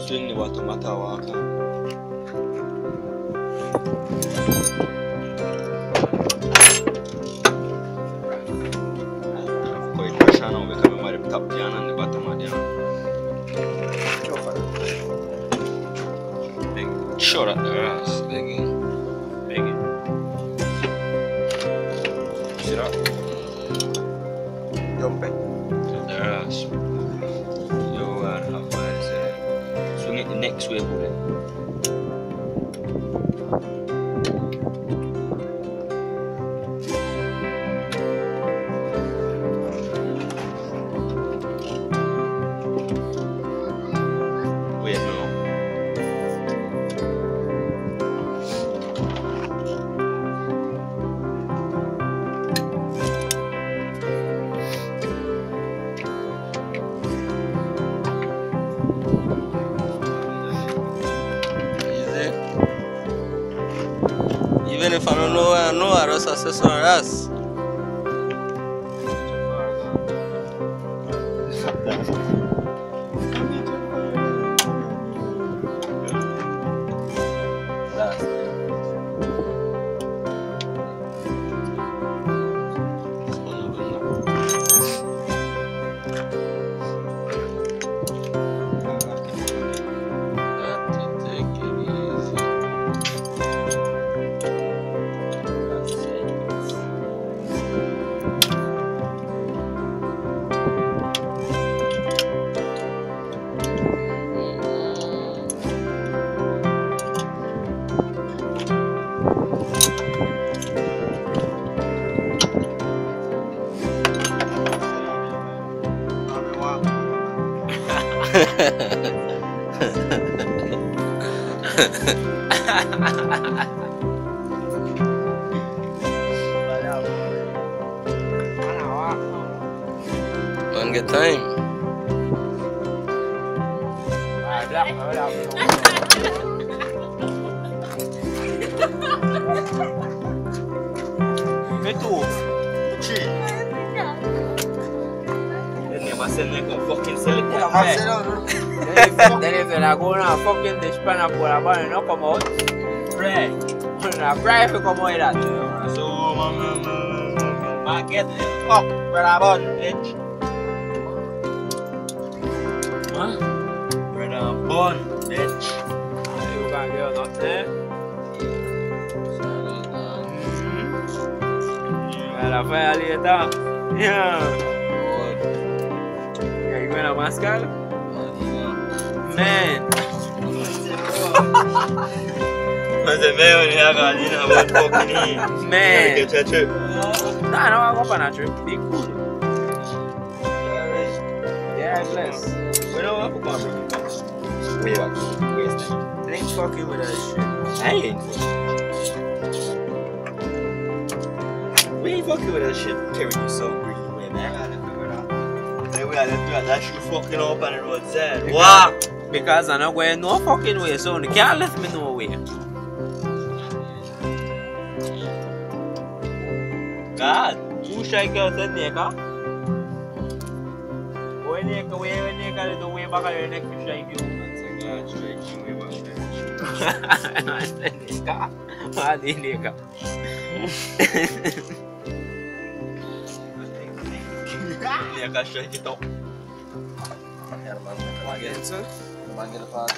swing the bottom matter walker. Quite pressure now because I'm at the top down and the bottom are down. Big shot at the ass, begging. See that? Jump it. The ass. Yo, swing it the next way, bullet. Wait, no. Even if I don't know where I know, I just assess on us. One good time. Me too. Three. Then never send me come fucking sell it. Then if you're not going to fucking dish pan and pull a ball and not come out, pray. Pray if you come out of that. So, man, get the fuck where I bun, bitch. Huh? Where I bun, bitch. You can't get out there. I'll fire later. Yeah. Yeah, you wearing a mask? Man. What's the man when you have a dinner about fucking here? Man. Get your trip. Nah, I don't go on a trip. Be cool. Yeah, bless. We don't have to come from the waste time. I ain't fucking with that shit. I ain't. We ain't fucking with that shit. Carrying you so green, man. I gotta figure it out. Then we gotta do that shit fucking up on the roadside. Wow! Because I'm not going no fucking way, so you can't let me know where. God, who strike out that nigga? When nigga do way back on your neck to strike you. God, strike you way back. What the nigga? Nigga strike it up. Yeah, man. Get it, sir. Man, get it fast.